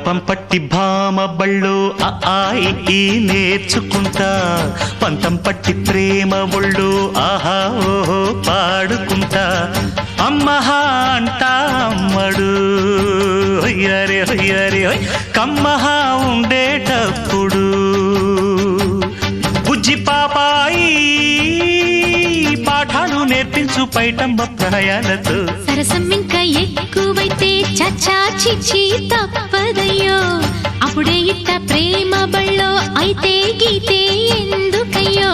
పాపం పట్టి భామ బళ్ళు ఈ నేర్చుకుంటా పంతం పట్టి ప్రేమ ఒళ్ళు ఆహా ఓహో పాడుకుంటా అమ్మహా అంటా అమ్మడు హొయ్యరే హొయ్యరే హొయ్ కమ్మహా ఉండేటప్పుడు బుజ్జి పాపాయి పాఠాలు నేర్పించు పైటమ్మ ప్రాయాలతో సరసం ఇంకా ఎక్కువైతే చచ్చా చిచ్చి తప్పదయ్యో అప్పుడే ఇట్ట ప్రేమ బళ్ళో అయితే గీతే ఎందుకయ్యో